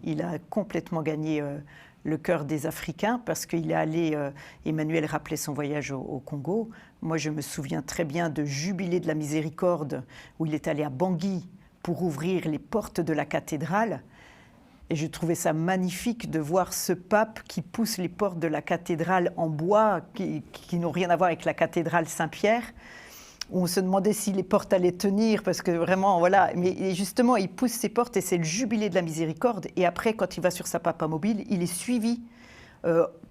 il a complètement gagné le cœur des Africains parce qu'il est allé, Emmanuel rappelait son voyage au Congo. Moi, je me souviens très bien de Jubilé de la Miséricorde où il est allé à Bangui pour ouvrir les portes de la cathédrale. Et je trouvais ça magnifique de voir ce pape qui pousse les portes de la cathédrale en bois, qui n'ont rien à voir avec la cathédrale Saint-Pierre. On se demandait si les portes allaient tenir, parce que vraiment, voilà. Mais justement, il pousse ses portes et c'est le Jubilé de la Miséricorde. Et après, quand il va sur sa papamobile, il est suivi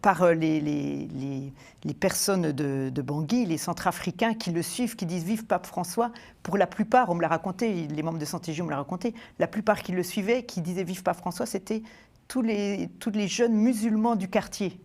par les personnes de Bangui, les Centrafricains qui le suivent, qui disent « Vive Pape François ». Pour la plupart, on me l'a raconté, les membres de Santé J me l'ont raconté, la plupart qui le suivaient, qui disaient « Vive Pape François », c'était tous les jeunes musulmans du quartier.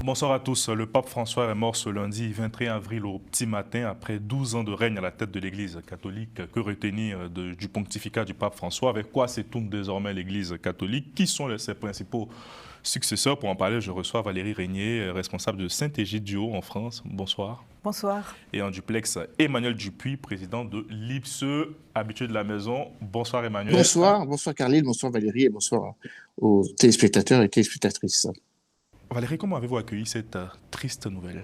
Bonsoir à tous. Le pape François est mort ce lundi 21 avril au petit matin après 12 ans de règne à la tête de l'Église catholique. Que retenir du pontificat du pape François? Avec quoi s'étouffe désormais l'Église catholique? Qui sont ses principaux successeurs? Pour en parler, je reçois Valérie Régnier, responsable de Saint-Égidio en France. Bonsoir. Bonsoir. Et en duplex, Emmanuel Dupuis, président de l'IPSE, habitué de la maison. Bonsoir Emmanuel. Bonsoir, bonsoir Carline, bonsoir Valérie et bonsoir aux téléspectateurs et téléspectatrices. Valérie, comment avez-vous accueilli cette triste nouvelle?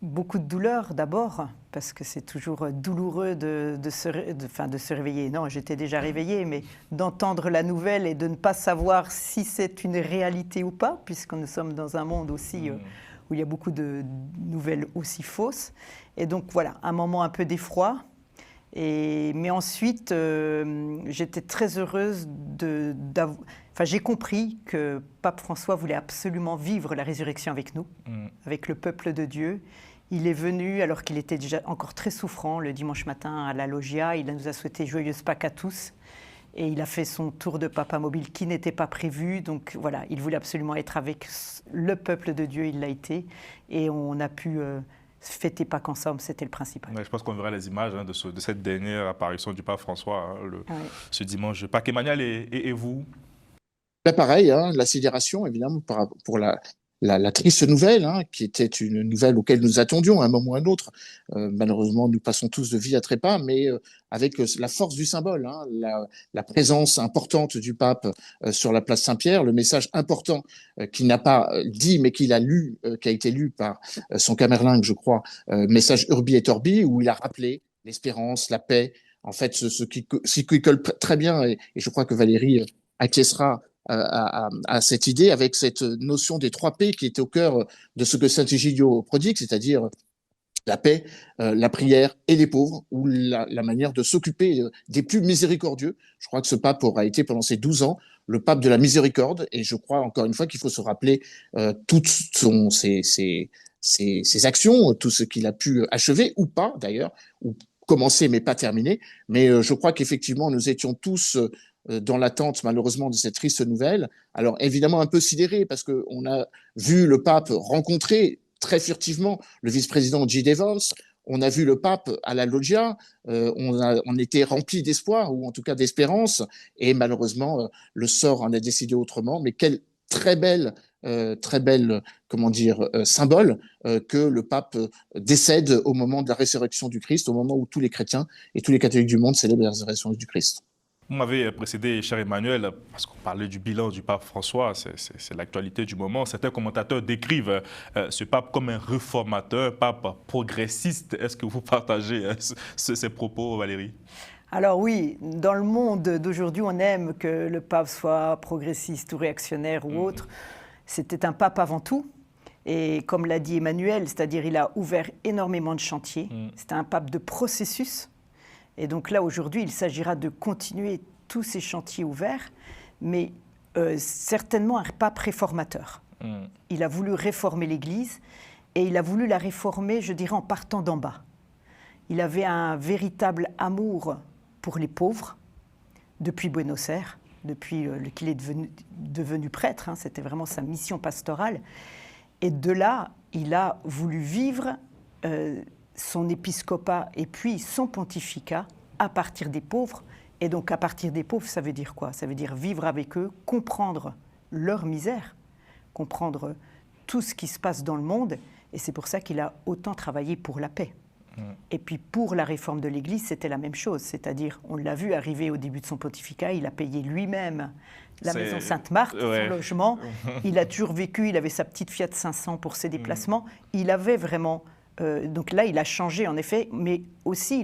Beaucoup de douleur d'abord, parce que c'est toujours douloureux de se réveiller. Non, j'étais déjà réveillée, mais d'entendre la nouvelle et de ne pas savoir si c'est une réalité ou pas, puisque nous sommes dans un monde aussi où il y a beaucoup de nouvelles aussi fausses. Et donc voilà, un moment un peu d'effroi. Mais ensuite, j'étais très heureuse j'ai compris que Pape François voulait absolument vivre la résurrection avec nous, avec le peuple de Dieu. Il est venu, alors qu'il était déjà encore très souffrant, le dimanche matin à la Loggia. Il nous a souhaité joyeuse Pâques à tous. Et il a fait son tour de papamobile qui n'était pas prévu. Donc voilà, il voulait absolument être avec le peuple de Dieu, il l'a été. Et on a pu fêter Pâques ensemble, c'était le principal. Ouais, je pense qu'on verra les images de cette dernière apparition du pape François ce dimanche de Pâques. Emmanuel, et vous? Là, pareil, la sidération, évidemment, pour la triste nouvelle, qui était une nouvelle auquel nous attendions à un moment ou à un autre. Malheureusement, nous passons tous de vie à trépas, mais avec la force du symbole, la présence importante du pape sur la place Saint-Pierre, le message important qu'il n'a pas dit, mais qu'il a lu, qui a été lu par son camerlingue, je crois, message Urbi et Orbi, où il a rappelé l'espérance, la paix, en fait, ce qui colle très bien, et je crois que Valérie acquiescera à cette idée, avec cette notion des 3 P qui était au cœur de ce que Saint-Égidio prodigue, c'est-à-dire la paix, la prière et les pauvres, ou la manière de s'occuper des plus miséricordieux. Je crois que ce pape aura été pendant ces 12 ans le pape de la miséricorde, et je crois encore une fois qu'il faut se rappeler toutes ses actions, tout ce qu'il a pu achever, ou pas d'ailleurs, ou commencer mais pas terminer. Mais je crois qu'effectivement nous étions tous dans l'attente malheureusement de cette triste nouvelle. Alors évidemment un peu sidéré parce qu'on a vu le pape rencontrer très furtivement le vice-président J. Evans, on a vu le pape à la Loggia, on était rempli d'espoir ou en tout cas d'espérance, et malheureusement le sort en a décidé autrement. Mais quel très belle comment dire, symbole que le pape décède au moment de la résurrection du Christ, au moment où tous les chrétiens et tous les catholiques du monde célèbrent la résurrection du Christ. Vous m'avez précédé, cher Emmanuel, parce qu'on parlait du bilan du pape François, c'est l'actualité du moment. Certains commentateurs décrivent ce pape comme un réformateur, un pape progressiste. Est-ce que vous partagez ces propos, Valérie? Alors oui, dans le monde d'aujourd'hui, on aime que le pape soit progressiste ou réactionnaire ou autre. C'était un pape avant tout. Et comme l'a dit Emmanuel, c'est-à-dire il a ouvert énormément de chantiers. C'était un pape de processus. Et donc là, aujourd'hui, il s'agira de continuer tous ces chantiers ouverts, mais certainement un pape réformateur. Il a voulu réformer l'Église, et il a voulu la réformer, je dirais, en partant d'en bas. Il avait un véritable amour pour les pauvres, depuis Buenos Aires, depuis qu'il est devenu prêtre, c'était vraiment sa mission pastorale. Et de là, il a voulu vivre son épiscopat et puis son pontificat à partir des pauvres. Et donc à partir des pauvres, ça veut dire quoi? Ça veut dire vivre avec eux, comprendre leur misère, comprendre tout ce qui se passe dans le monde. Et c'est pour ça qu'il a autant travaillé pour la paix. Et puis pour la réforme de l'Église, c'était la même chose. C'est-à-dire, on l'a vu arriver au début de son pontificat, il a payé lui-même la maison Sainte-Marthe, son logement. Il a toujours vécu, il avait sa petite Fiat 500 pour ses déplacements. Il avait vraiment... donc là, il a changé en effet, mais aussi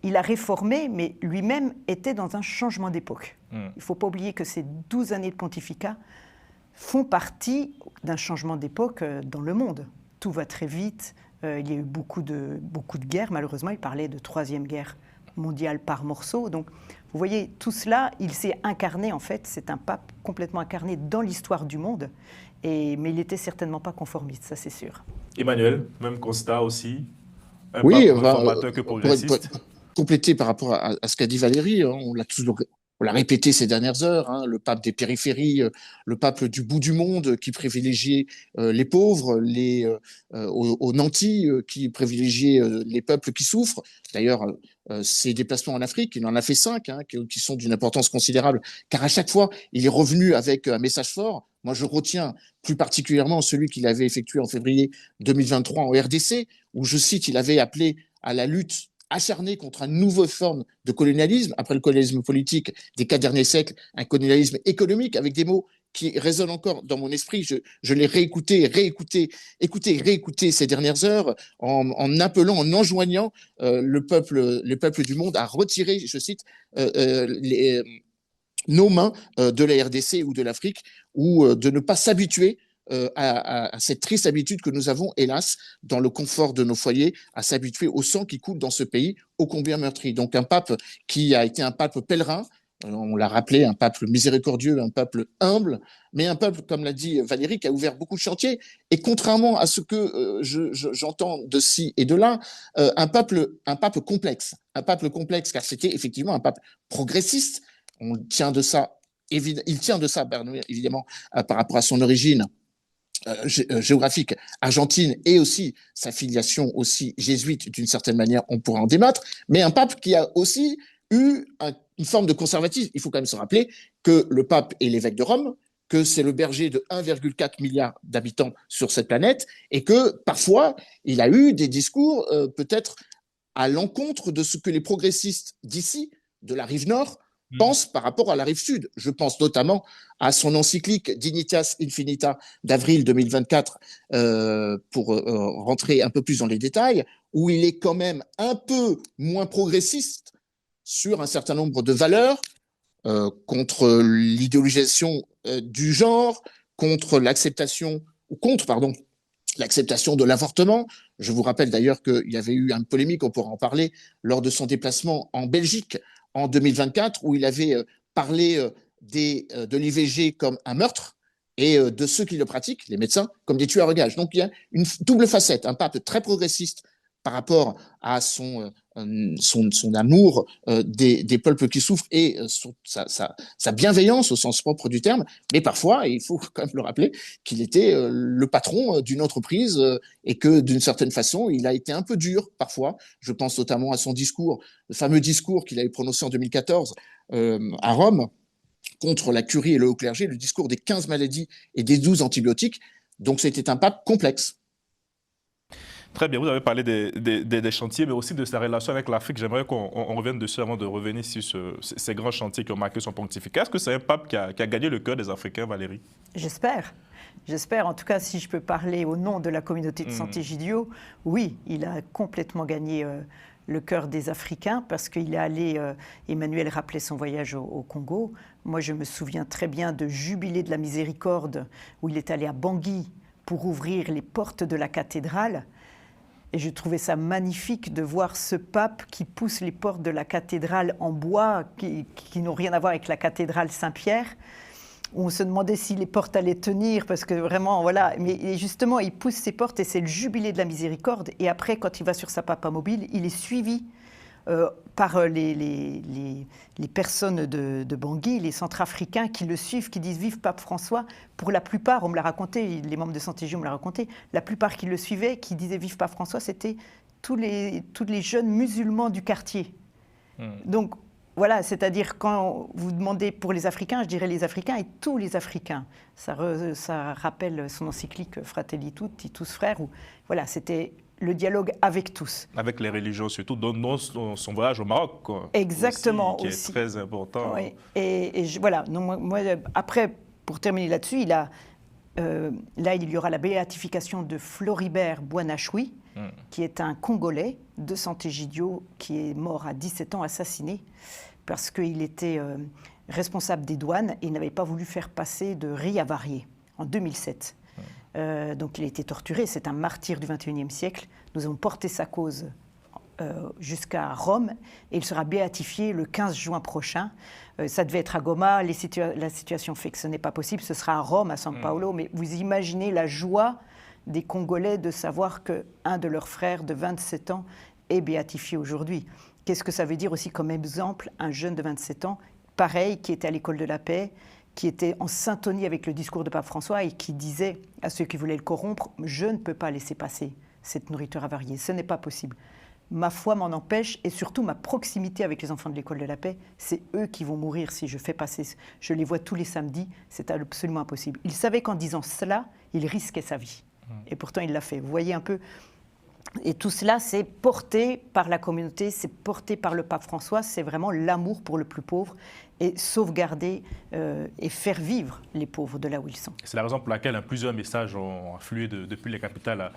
il a réformé, mais lui-même était dans un changement d'époque. Il ne faut pas oublier que ces 12 années de pontificat font partie d'un changement d'époque dans le monde. Tout va très vite. Il y a eu beaucoup de guerres, malheureusement. Il parlait de troisième guerre mondiale par morceaux. Donc, vous voyez, tout cela, il s'est incarné, en fait. C'est un pape complètement incarné dans l'histoire du monde. Mais il n'était certainement pas conformiste, ça c'est sûr. Emmanuel, même constat aussi. Un Oui, pape réformateur que progressiste. pour compléter par rapport à ce qu'a dit Valérie, hein, on l'a répété ces dernières heures, hein, le pape des périphéries, le pape du bout du monde qui privilégiait les pauvres, aux nantis qui privilégiait les peuples qui souffrent. D'ailleurs, ses déplacements en Afrique, il en a fait 5, hein, qui sont d'une importance considérable, car à chaque fois, il est revenu avec un message fort. Moi, je retiens plus particulièrement celui qu'il avait effectué en février 2023 en RDC, où, je cite, il avait appelé à la lutte acharné contre une nouvelle forme de colonialisme, après le colonialisme politique des 4 derniers siècles, un colonialisme économique, avec des mots qui résonnent encore dans mon esprit. Je l'ai réécouté ces dernières heures, en appelant, en enjoignant le peuple du monde à retirer, je cite, nos mains de la RDC ou de l'Afrique, ou de ne pas s'habituer à cette triste habitude que nous avons, hélas, dans le confort de nos foyers, à s'habituer au sang qui coule dans ce pays, ô combien meurtri. Donc un pape qui a été un pape pèlerin, on l'a rappelé, un pape miséricordieux, un pape humble, mais un pape, comme l'a dit Valérie, qui a ouvert beaucoup de chantiers. Et contrairement à ce que j'entends de ci et de là, un pape complexe, car c'était effectivement un pape progressiste. Il tient de ça, évidemment, par rapport à son origine géographique argentine, et aussi sa filiation aussi jésuite, d'une certaine manière, on pourra en débattre, mais un pape qui a aussi eu une forme de conservatisme. Il faut quand même se rappeler que le pape est l'évêque de Rome, que c'est le berger de 1,4 milliard d'habitants sur cette planète, et que parfois il a eu des discours peut-être à l'encontre de ce que les progressistes d'ici, de la rive nord, pense par rapport à la rive sud. Je pense notamment à son encyclique Dignitas Infinita d'avril 2024, pour rentrer un peu plus dans les détails, où il est quand même un peu moins progressiste sur un certain nombre de valeurs, contre l'idéologisation du genre, contre l'acceptation de l'avortement. Je vous rappelle d'ailleurs qu'il y avait eu une polémique, on pourra en parler, lors de son déplacement en Belgique en 2024, où il avait parlé de l'IVG comme un meurtre, et de ceux qui le pratiquent, les médecins, comme des tueurs à gages. Donc il y a une double facette, un pape très progressiste par rapport à son amour des peuples qui souffrent, et sa bienveillance au sens propre du terme, mais parfois, et il faut quand même le rappeler, qu'il était le patron d'une entreprise, et que d'une certaine façon, il a été un peu dur parfois. Je pense notamment à son discours, le fameux discours qu'il avait prononcé en 2014 à Rome, contre la curie et le haut clergé, le discours des 15 maladies et des 12 antibiotiques. Donc c'était un pape complexe. Très bien, vous avez parlé des chantiers, mais aussi de sa relation avec l'Afrique. J'aimerais qu'on revienne dessus avant de revenir sur ces grands chantiers qui ont marqué son pontificat. Est-ce que c'est un pape qui a gagné le cœur des Africains, Valérie? J'espère. J'espère, en tout cas, si je peux parler au nom de la communauté de Sant'Egidio, oui, il a complètement gagné le cœur des Africains, parce qu'il est allé, Emmanuel rappelait son voyage au Congo. Moi, je me souviens très bien de Jubilé de la Miséricorde, où il est allé à Bangui pour ouvrir les portes de la cathédrale. Et je trouvais ça magnifique de voir ce pape qui pousse les portes de la cathédrale en bois, qui n'ont rien à voir avec la cathédrale Saint-Pierre. On se demandait si les portes allaient tenir, parce que vraiment, voilà. Mais justement, il pousse ses portes, et c'est le Jubilé de la Miséricorde. Et après, quand il va sur sa papamobile, il est suivi par les personnes de Bangui, les Centrafricains qui le suivent, qui disent « Vive Pape François ». Pour la plupart, on me l'a raconté, les membres de Sant'Egidio me l'ont raconté, la plupart qui le suivaient, qui disaient « Vive Pape François », c'était tous les jeunes musulmans du quartier. Donc, Voilà, c'est-à-dire quand vous demandez pour les Africains, je dirais les Africains et tous les Africains. Ça rappelle son encyclique Fratelli Tutti, tous frères. Où, voilà, c'était le dialogue avec tous. Avec les religions surtout, dont son voyage au Maroc. Quoi, exactement. Qui est très important. Oui. Voilà, donc moi, après, pour terminer là-dessus, là, il y aura la béatification de Floribert Boinachoui, qui est un Congolais de Sant'Egidio, qui est mort à 17 ans, assassiné, parce qu'il était responsable des douanes et il n'avait pas voulu faire passer de riz avarié en 2007. Donc il a été torturé, c'est un martyr du XXIe siècle. Nous avons porté sa cause jusqu'à Rome et il sera béatifié le 15 juin prochain. Ça devait être à Goma, la situation fait que ce n'est pas possible, ce sera à Rome, à São Paulo, mais vous imaginez la joie des Congolais de savoir qu'un de leurs frères de 27 ans est béatifié aujourd'hui. Qu'est-ce que ça veut dire aussi comme exemple, un jeune de 27 ans, pareil, qui était à l'école de la paix, qui était en syntonie avec le discours de Pape François et qui disait à ceux qui voulaient le corrompre, je ne peux pas laisser passer cette nourriture avariée, ce n'est pas possible. Ma foi m'en empêche et surtout ma proximité avec les enfants de l'école de la paix, c'est eux qui vont mourir si je fais passer. Je les vois tous les samedis, c'est absolument impossible. Il savait qu'en disant cela, il risquait sa vie. Et pourtant, il l'a fait. Vous voyez un peu. Et tout cela, c'est porté par la communauté, c'est porté par le pape François. C'est vraiment l'amour pour le plus pauvre et sauvegarder et faire vivre les pauvres de là où ils sont. C'est la raison pour laquelle plusieurs messages ont afflué depuis les capitales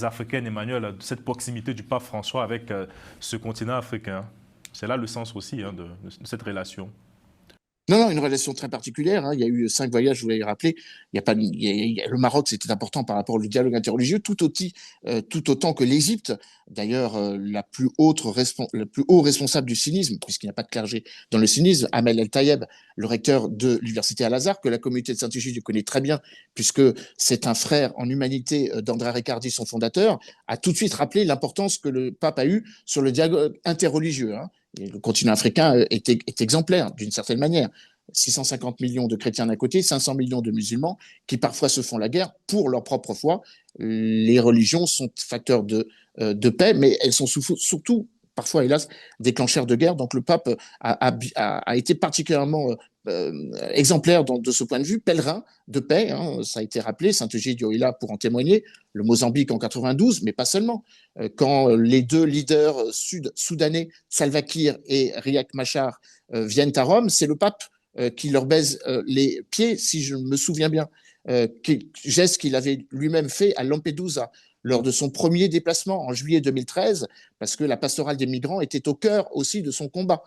africaines, Emmanuel, de cette proximité du pape François avec ce continent africain. C'est là le sens aussi de cette relation. Non, une relation très particulière. Il y a eu 5 voyages, je voulais le rappeler. Le Maroc, c'était important par rapport au dialogue interreligieux, tout autant que l'Égypte. D'ailleurs, le plus haut responsable du sunnisme, puisqu'il n'y a pas de clergé dans le sunnisme, Ahmed El-Tayeb, le recteur de l'université Al-Azhar, que la communauté de Saint-Égidio connaît très bien, puisque c'est un frère en humanité d'André Riccardi, son fondateur, a tout de suite rappelé l'importance que le pape a eue sur le dialogue interreligieux. Et le continent africain est exemplaire, d'une certaine manière. 650 millions de chrétiens d'un côté, 500 millions de musulmans qui parfois se font la guerre pour leur propre foi. Les religions sont facteurs de paix, mais elles sont surtout, parfois hélas, déclencheurs de guerre. Donc le pape a été particulièrement exemplaire de ce point de vue, pèlerin de paix, ça a été rappelé, Saint-Egidio est là pour en témoigner, le Mozambique en 92, mais pas seulement. Quand les deux leaders sud-soudanais, Salva Kiir et Riek Machar, viennent à Rome, c'est le pape qui leur baise les pieds, si je me souviens bien, geste qu'il avait lui-même fait à Lampedusa lors de son premier déplacement en juillet 2013, parce que la pastorale des migrants était au cœur aussi de son combat.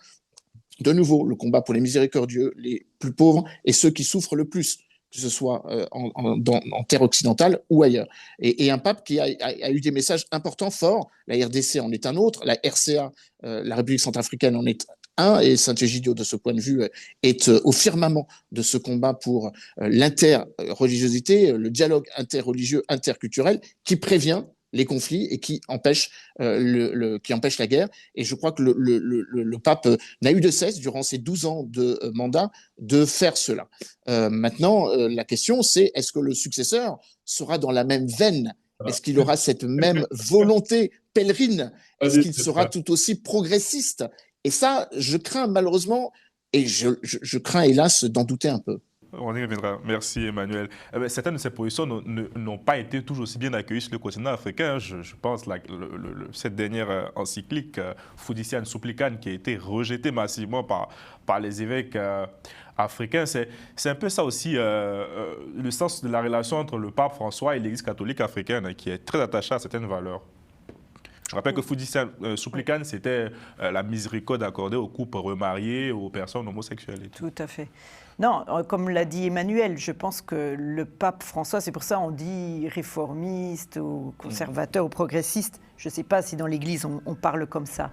De nouveau, le combat pour les miséricordieux, les plus pauvres et ceux qui souffrent le plus, que ce soit en terre occidentale ou ailleurs. Et un pape qui a eu des messages importants, forts. La RDC en est un autre, la RCA, la République centrafricaine en est un, et Saint-Egidio, de ce point de vue, est au firmament de ce combat pour l'interreligiosité, le dialogue interreligieux, interculturel, qui prévient les conflits et qui empêche la guerre. Et je crois que le pape n'a eu de cesse, durant ses 12 ans de mandat, de faire cela. Maintenant, la question, c'est est-ce que le successeur sera dans la même veine ? Est-ce qu'il aura cette même volonté pèlerine ? Est-ce qu'il sera tout aussi progressiste ? Et ça, je crains malheureusement, et je crains hélas d'en douter un peu. On y reviendra. Merci Emmanuel. Certaines de ces positions n'ont pas été toujours aussi bien accueillies sur le continent africain. Je pense cette dernière encyclique, Fiduciam Supplicans, qui a été rejetée massivement par les évêques africains. C'est un peu ça aussi le sens de la relation entre le pape François et l'Église catholique africaine, qui est très attachée à certaines valeurs. Je rappelle que Fiduciam Supplicans, c'était la miséricorde accordée aux couples remariés, aux personnes homosexuelles. Et tout. Tout à fait. Non, comme l'a dit Emmanuel, je pense que le pape François, c'est pour ça qu'on dit réformiste ou conservateur ou progressiste. Je ne sais pas si dans l'Église on parle comme ça.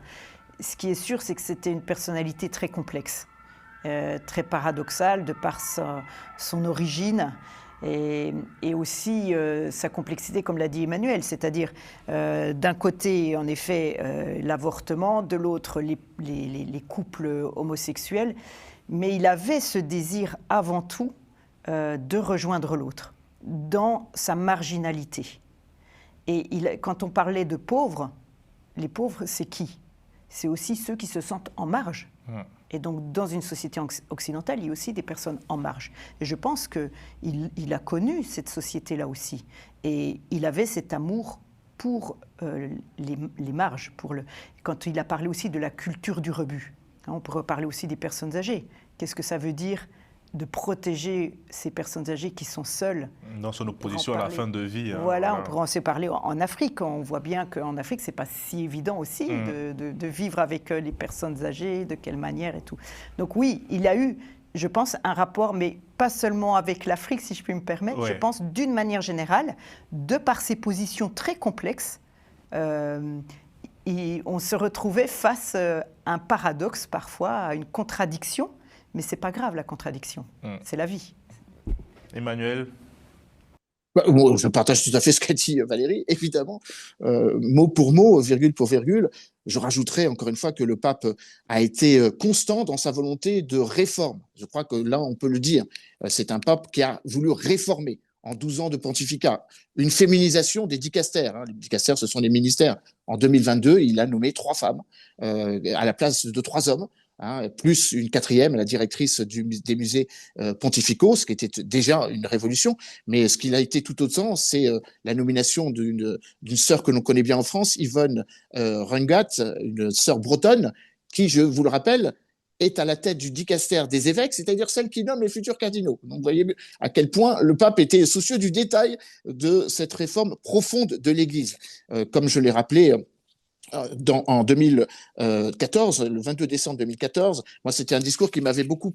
Ce qui est sûr, c'est que c'était une personnalité très complexe, très paradoxale de par son origine. Et aussi sa complexité, comme l'a dit Emmanuel, c'est-à-dire d'un côté, en effet, l'avortement, de l'autre, les couples homosexuels, mais il avait ce désir avant tout de rejoindre l'autre, dans sa marginalité. Et quand on parlait de pauvres, les pauvres, c'est qui ? C'est aussi ceux qui se sentent en marge. Et donc, dans une société occidentale, il y a aussi des personnes en marge. Et je pense qu'il a connu cette société-là aussi. Et il avait cet amour pour les marges. Quand il a parlé aussi de la culture du rebut. On pourrait parler aussi des personnes âgées. Qu'est-ce que ça veut dire de protéger ces personnes âgées qui sont seules dans son opposition à la fin de vie. Voilà, on pourrait en se parler en Afrique. On voit bien qu'en Afrique, ce n'est pas si évident aussi de vivre avec les personnes âgées, de quelle manière et tout. Donc oui, il a eu, je pense, un rapport, mais pas seulement avec l'Afrique, si je puis me permettre. Je pense d'une manière générale, de par ses positions très complexes, on se retrouvait face à un paradoxe parfois, à une contradiction. Mais ce n'est pas grave, la contradiction. C'est la vie. Emmanuel? Je partage tout à fait ce qu'a dit Valérie, évidemment. Mot pour mot, virgule pour virgule. Je rajouterai encore une fois que le pape a été constant dans sa volonté de réforme. Je crois que là, on peut le dire. C'est un pape qui a voulu réformer en 12 ans de pontificat. Une féminisation des dicastères. Les dicastères, ce sont les ministères. En 2022, il a nommé 3 femmes à la place de 3 hommes. Plus une 4e, la directrice des musées pontificaux, ce qui était déjà une révolution. Mais ce qu'il a été tout autant, c'est la nomination d'une sœur que l'on connaît bien en France, Yvonne Rungat, une sœur bretonne, qui, je vous le rappelle, est à la tête du dicaster des évêques, c'est-à-dire celle qui nomme les futurs cardinaux. Donc vous voyez à quel point le pape était soucieux du détail de cette réforme profonde de l'Église. Comme je l'ai rappelé, en 2014, le 22 décembre 2014, moi c'était un discours qui m'avait beaucoup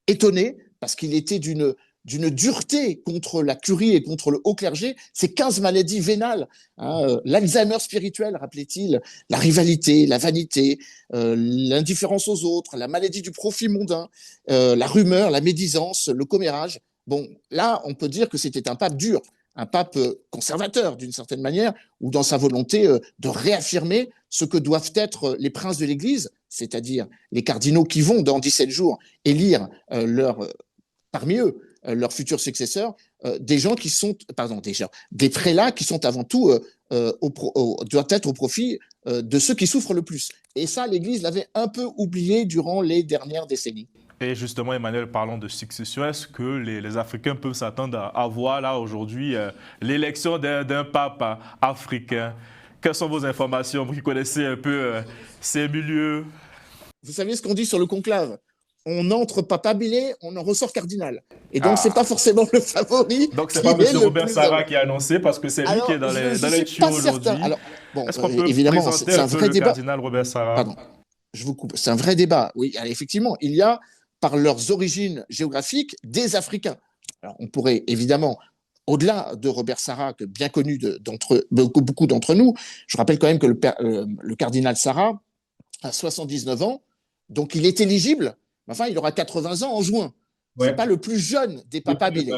étonné parce qu'il était d'une dureté contre la curie et contre le haut clergé, ces 15 maladies vénales, l'Alzheimer spirituel, rappelait-il, la rivalité, la vanité, l'indifférence aux autres, la maladie du profit mondain, la rumeur, la médisance, le commérage. Bon, là, on peut dire que c'était un pape dur, un pape conservateur d'une certaine manière, ou dans sa volonté de réaffirmer ce que doivent être les princes de l'Église, c'est-à-dire les cardinaux qui vont dans 17 jours élire parmi eux leurs futurs successeurs, des gens qui sont, des prélats qui sont avant tout doivent être au profit de ceux qui souffrent le plus. Et ça, l'Église l'avait un peu oublié durant les dernières décennies. Et justement, Emmanuel, parlons de succession. Est-ce que les Africains peuvent s'attendre à voir là aujourd'hui l'élection d'un pape africain? Quelles sont vos informations, vous qui connaissez un peu ces milieux? Vous savez ce qu'on dit sur le conclave? On entre papabilé, on en ressort cardinal. Et donc, c'est pas forcément le favori. Donc, c'est pas M. Robert Sarah qui a annoncé, parce que c'est lui qui est dans les tuyaux aujourd'hui. Est-ce qu'on peut évidemment, présenter c'est un vrai débat. Cardinal Robert Sarah? Pardon, je vous coupe. C'est un vrai débat. Oui, effectivement, il y a, par leurs origines géographiques, des Africains. Alors, on pourrait évidemment, au-delà de Robert Sarah, que bien connu beaucoup d'entre nous, je rappelle quand même que le cardinal Sarah a 79 ans, donc il est éligible. Enfin, il aura 80 ans en juin. Ouais. C'est pas le plus jeune des papabilés.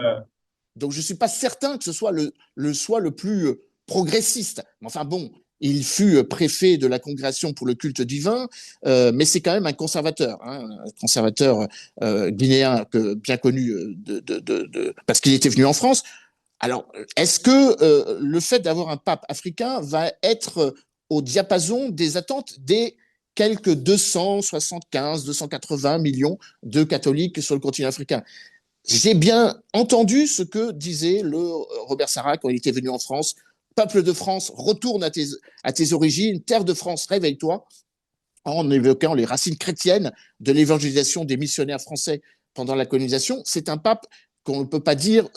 Donc, je suis pas certain que ce soit le plus progressiste. Enfin bon, il fut préfet de la Congrégation pour le culte divin, mais c'est quand même un conservateur, un conservateur guinéen bien connu parce qu'il était venu en France. Alors, est-ce que le fait d'avoir un pape africain va être au diapason des attentes des quelques 275, 280 millions de catholiques sur le continent africain? J'ai bien entendu ce que disait le Robert Sarah quand il était venu en France. Peuple de France, retourne à tes origines, terre de France, réveille-toi, en évoquant les racines chrétiennes de l'évangélisation des missionnaires français pendant la colonisation. C'est un pape qu'on ne peut pas dire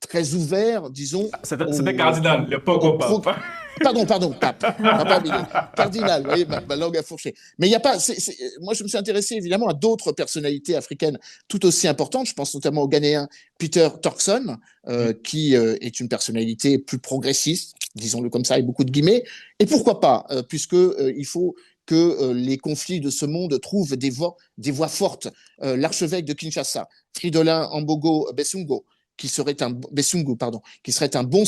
très ouvert, disons. C'était cardinal, le pape. Pardon, pape. Cardinal, vous voyez, ma langue a fourché. Mais il n'y a pas. Moi, je me suis intéressé évidemment à d'autres personnalités africaines tout aussi importantes. Je pense notamment au Ghanéen Peter Turkson, qui est une personnalité plus progressiste, disons-le comme ça, avec beaucoup de guillemets. Et pourquoi pas, puisque il faut que les conflits de ce monde trouvent des voix fortes. L'archevêque de Kinshasa, Fridolin Ambogo Besungu, qui serait un bon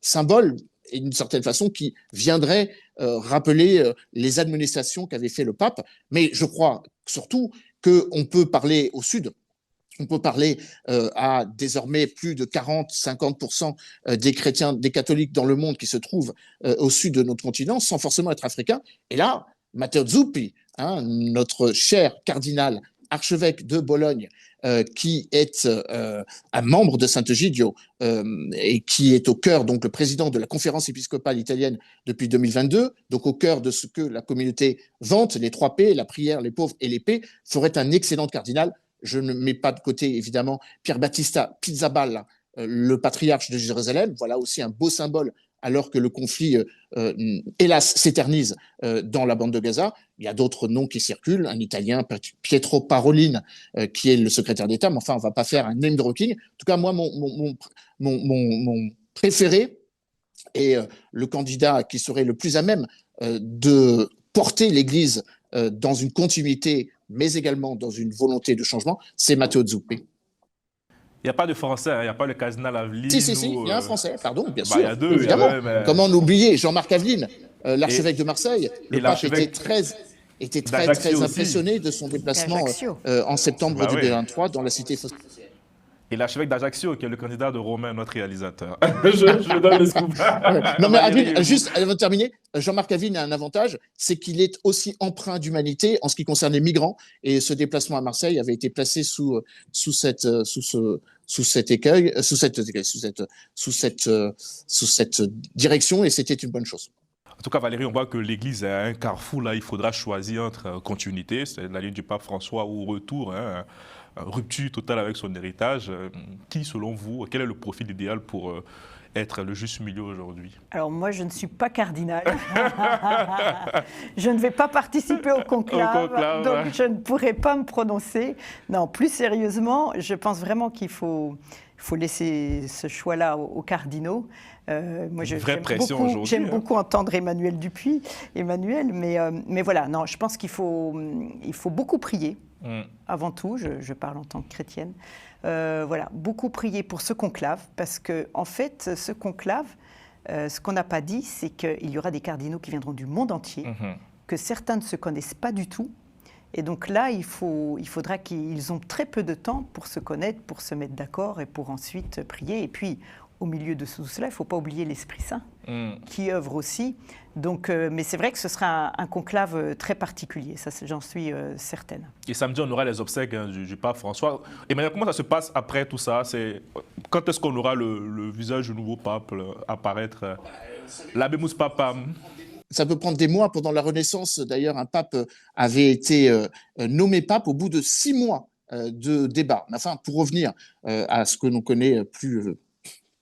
symbole, et d'une certaine façon, qui viendrait rappeler les administrations qu'avait fait le pape. Mais je crois surtout qu'on peut parler au sud, on peut parler à désormais plus de 40-50% des chrétiens, des catholiques dans le monde qui se trouvent au sud de notre continent, sans forcément être africains. Et là, Matteo Zuppi, hein, notre cher cardinal archevêque de Bologne, qui est un membre de Sant'Egidio et qui est au cœur, donc le président de la conférence épiscopale italienne depuis 2022, donc au cœur de ce que la communauté vante, les 3 P, la prière, les pauvres et les P, ferait un excellent cardinal. Je ne mets pas de côté, évidemment, Pier Battista Pizzaballa, le patriarche de Jérusalem. Voilà aussi un beau symbole alors que le conflit, hélas, s'éternise dans la bande de Gaza. Il y a d'autres noms qui circulent, un Italien, Pietro Parolin, qui est le secrétaire d'État, mais enfin, on ne va pas faire un name dropping. En tout cas, moi, mon préféré est le candidat qui serait le plus à même de porter l'Église dans une continuité, mais également dans une volonté de changement, c'est Matteo Zuppi. Il n'y a pas de français, il n'y a pas le cardinal Aveline. Si, il y a un français, pardon, bien sûr. Il y a deux, évidemment. Mais... Comment l'oublier, Jean-Marc Aveline, l'archevêque de Marseille. Le pape était très impressionné de son déplacement en septembre 2023 dans la cité phocéenne. Et l'archevêque d'Ajaccio, qui est le candidat de Romain, notre réalisateur. je donne le scoop. Non, mais Aveline, juste avant de terminer, Jean-Marc Aveline a un avantage, c'est qu'il est aussi empreint d'humanité en ce qui concerne les migrants. Et ce déplacement à Marseille avait été placé sous cette direction, et c'était une bonne chose. En tout cas, Valérie, on voit que l'Église est à un carrefour. Là, il faudra choisir entre continuité, c'est la ligne du pape François, ou retour, hein, rupture totale avec son héritage. Qui, selon vous, quel est le profil idéal pour être le juste milieu aujourd'hui? Alors moi, je ne suis pas cardinal. Je ne vais pas participer au conclave, donc je ne pourrai pas me prononcer. Non, plus sérieusement, je pense vraiment qu'il faut laisser ce choix-là aux cardinaux. Moi, j'aime beaucoup entendre Emmanuel Dupuis, mais voilà, non, je pense qu'il faut beaucoup prier. Avant tout, je parle en tant que chrétienne. Voilà, beaucoup prier pour ce conclave, parce que en fait, ce conclave, ce qu'on n'a pas dit, c'est qu'il y aura des cardinaux qui viendront du monde entier, que certains ne se connaissent pas du tout. Et donc là, il faudra qu'ils ont très peu de temps pour se connaître, pour se mettre d'accord et pour ensuite prier. Et puis, au milieu de tout cela, il ne faut pas oublier l'Esprit Saint qui œuvre aussi. Donc, mais c'est vrai que ce sera un conclave très particulier, ça, j'en suis certaine. Et samedi, on aura les obsèques du pape François. Emmanuel, comment ça se passe après tout ça? Quand est-ce qu'on aura le visage du nouveau pape apparaître? L'Abemus Papam. Ça peut prendre des mois. Pendant la Renaissance, d'ailleurs, un pape avait été nommé pape au bout de 6 mois de débat. Enfin, pour revenir à ce que l'on connaît plus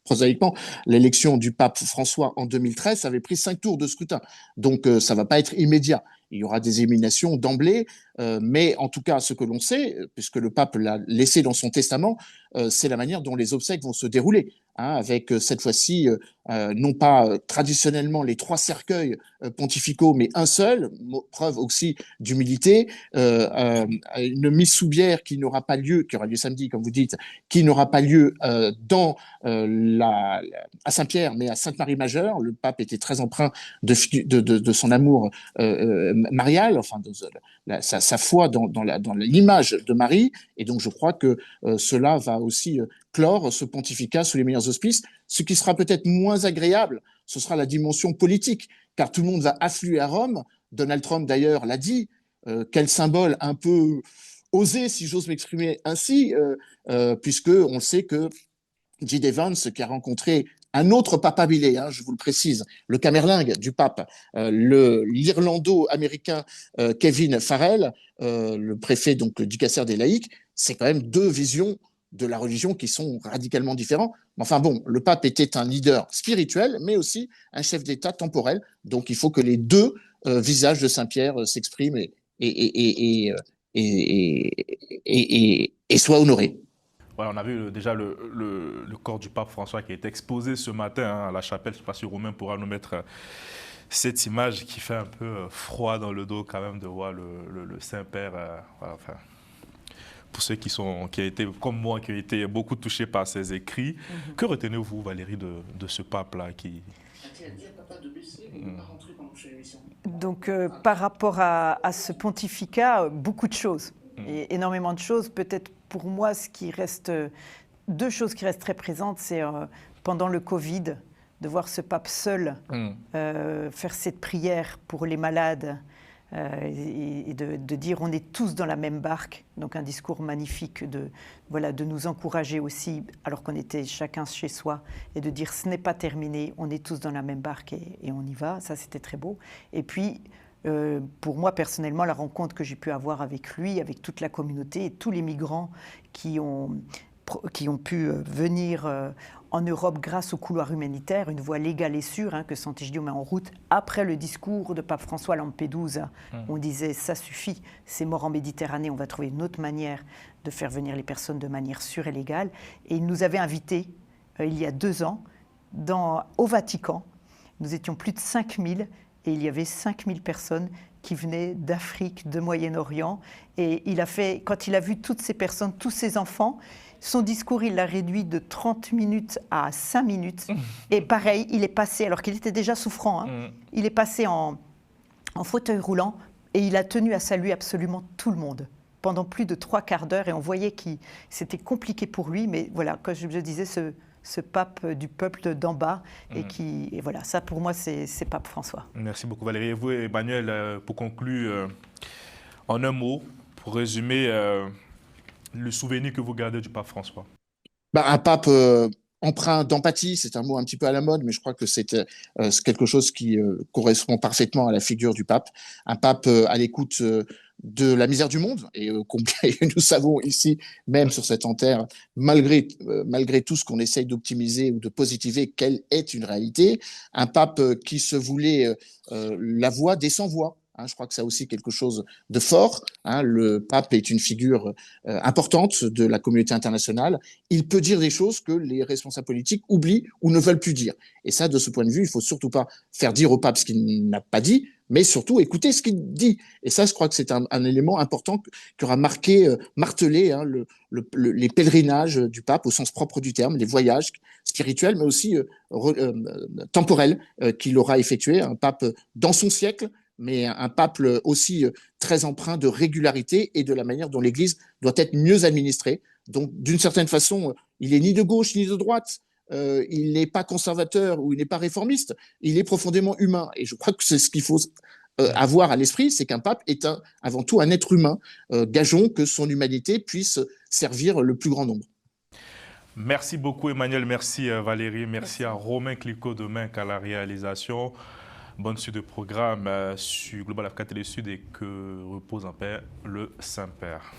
prosaïquement, l'élection du pape François en 2013 avait pris 5 tours de scrutin. Donc, ça ne va pas être immédiat. Il y aura des éliminations d'emblée, mais en tout cas, ce que l'on sait, puisque le pape l'a laissé dans son testament, c'est la manière dont les obsèques vont se dérouler, hein, avec cette fois-ci, non pas traditionnellement les 3 cercueils pontificaux, mais un seul, preuve aussi d'humilité, une mise sous bière qui n'aura pas lieu, qui aura lieu samedi, comme vous dites, qui n'aura pas lieu à Saint-Pierre, mais à Sainte-Marie-Majeure. Le pape était très empreint de son amour marial, enfin sa foi dans l'image de Marie, et donc je crois que cela va aussi clore ce pontificat sous les meilleurs auspices. Ce qui sera peut-être moins agréable, ce sera la dimension politique, car tout le monde va affluer à Rome. Donald Trump d'ailleurs l'a dit, quel symbole un peu osé, si j'ose m'exprimer ainsi, puisque on sait que J.D. Vance, qui a rencontré un autre papabile, hein, je vous le précise, le camerlingue du pape, l'Irlando-américain Kevin Farrell, le préfet donc du dicaster des laïcs, c'est quand même 2 visions de la religion qui sont radicalement différentes. Enfin bon, le pape était un leader spirituel, mais aussi un chef d'État temporel. Donc il faut que les 2 visages de Saint-Pierre s'expriment et soient honorés. Voilà, on a vu déjà le corps du pape François qui a été exposé ce matin à la chapelle. Je ne sais pas si Romain pourra nous mettre cette image qui fait un peu froid dans le dos quand même de voir le Saint-Père. Voilà, enfin, pour ceux qui ont été, comme moi, qui ont été beaucoup touchés par ses écrits. Que retenez-vous, Valérie, de ce pape-là qui... Donc, par rapport à ce pontificat, beaucoup de choses, et énormément de choses. Peut-être pour moi, 2 choses qui restent très présentes, c'est pendant le Covid, de voir ce pape seul faire cette prière pour les malades, et de dire on est tous dans la même barque. Donc un discours magnifique de nous encourager aussi, alors qu'on était chacun chez soi, et de dire ce n'est pas terminé, on est tous dans la même barque et on y va. Ça, c'était très beau. Et puis, pour moi, personnellement, la rencontre que j'ai pu avoir avec lui, avec toute la communauté et tous les migrants qui ont pu venir en Europe grâce au couloir humanitaire, une voie légale et sûre que Sant'Egidio met en route après le discours de Pape François à Lampedusa. On disait ça suffit, c'est mort en Méditerranée, on va trouver une autre manière de faire venir les personnes de manière sûre et légale. Et il nous avait invités il y a 2 ans au Vatican. Nous étions plus de 5000 et il y avait 5000 personnes qui venaient d'Afrique, de Moyen-Orient. Et quand il a vu toutes ces personnes, tous ces enfants, son discours, il l'a réduit de 30 minutes à 5 minutes. Et pareil, il est passé, alors qu'il était déjà souffrant, il est passé en fauteuil roulant et il a tenu à saluer absolument tout le monde pendant plus de 3/4 d'heure. Et on voyait que c'était compliqué pour lui. Mais voilà, comme je disais, ce pape du peuple d'en bas. Et voilà, ça pour moi, c'est Pape François. Merci beaucoup Valérie. Et vous, Emmanuel, pour conclure, en un mot, pour résumer le souvenir que vous gardez du pape François. Un pape empreint d'empathie, c'est un mot un petit peu à la mode, mais je crois que c'est quelque chose qui correspond parfaitement à la figure du pape. Un pape à l'écoute de la misère du monde, et nous savons ici, même sur cette antenne, malgré tout ce qu'on essaye d'optimiser ou de positiver, quelle est une réalité. Un pape qui se voulait la voix des sans-voix. Je crois que c'est aussi quelque chose de fort. Le pape est une figure importante de la communauté internationale. Il peut dire des choses que les responsables politiques oublient ou ne veulent plus dire. Et ça, de ce point de vue, il ne faut surtout pas faire dire au pape ce qu'il n'a pas dit, mais surtout écouter ce qu'il dit. Et ça, je crois que c'est un élément important qui aura martelé les pèlerinages du pape au sens propre du terme, les voyages spirituels, mais aussi temporels qu'il aura effectués. Un pape dans son siècle, mais un pape aussi très empreint de régularité et de la manière dont l'Église doit être mieux administrée. Donc, d'une certaine façon, il n'est ni de gauche ni de droite, il n'est pas conservateur ou il n'est pas réformiste, il est profondément humain. Et je crois que c'est ce qu'il faut avoir à l'esprit, c'est qu'un pape est avant tout un être humain. Gageons que son humanité puisse servir le plus grand nombre. Merci beaucoup Emmanuel, merci Valérie, merci à Romain Clicquot de Menc à la réalisation. Bonne suite de programme sur Global Africa Télé Sud et que repose en paix le Saint-Père.